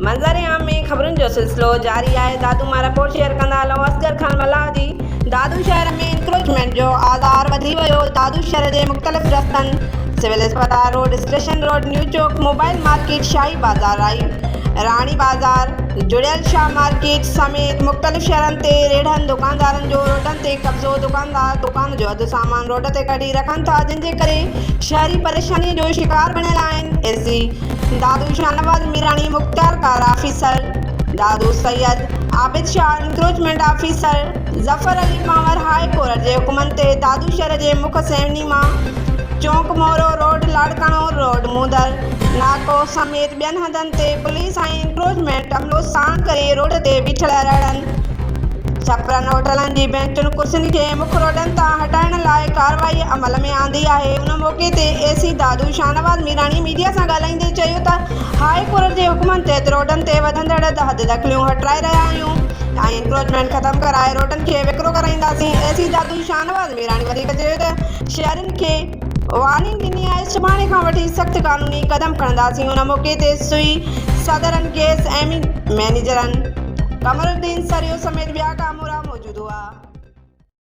मंज़र-ए-आम में ख़बरुनि जो सिलसिलो जारी आहे। दादू मां रिपोर्ट शेयर कंदा हलो असगर खान मल्हाजी। दादू शहर में इंक्रोचमेंट जो आज़ार वधी वियो। दादू शहर जे मुख़्तलिफ़ रस्तनि सिविल अस्पताल रोड, स्टेशन रोड, न्यू चौक, मोबाइल मार्केट, शाही बाज़ार आई, राणी बाज़ार, जुड़ियल शाह मार्केट समेत मुख़्तलिफ़ शहरनि ते रेढ़नि दुकानदारनि जो रोडनि ते कब्ज़ो। दुकानदार दुकान जो अधु सामान रोड ते कढी रखनि था, जिन जे करे शहरी परेशानीअ जो शिकार बणियल आहिनि। एसी दादू शाहनवाज़ मीरानी मुख्तियार कार officer, Dadu Syed Abid Shah encroachment officer, Zafar Ali Pawar high court जे हुकुमनि ते दादू शहर जे मुख्य सेवनी मां चौक मोरो रोड, लाड़काणो रोड, मूदर नाको समेत ॿियनि हंधनि ते पुलिस ऐं इंक्रोचमेंट अमलो साण करे रोड ते बीठल रहड़नि, छपरनि, होटलनि जी बेंचुनि, कुर्सियुनि खे मुख्य रोडनि तां हटाइण लाइ कार्रवाई अमल में आंदी आहे। उन मौक़े ते एसी दादू शाहनवाज़ मीरानी मीडिया सां ॻाल्हाईंदे चयो त हाई कोर्ट जे हुकुमनि तहत रोडनि ते वधंदड़ हद दख़लियूं हटाए रहिया आहियूं ऐं इंक्रोचमेंट ख़तमु कराए रोडनि खे विकिरो कराईंदासीं। एसी दादू शाहनवाज़ मीरानी वधीक चयो त शहरियुनि खे वार्निंग ॾिनी आहे, सुभाणे खां वठी सख़्त क़ानूनी क़दम खणंदासीं। उन मौक़े ते सुई सदरनि, गैस मैनेजरनि, कमरुद्दीन सरियो समेत ॿिया कामोरा मौजूदु हुआ।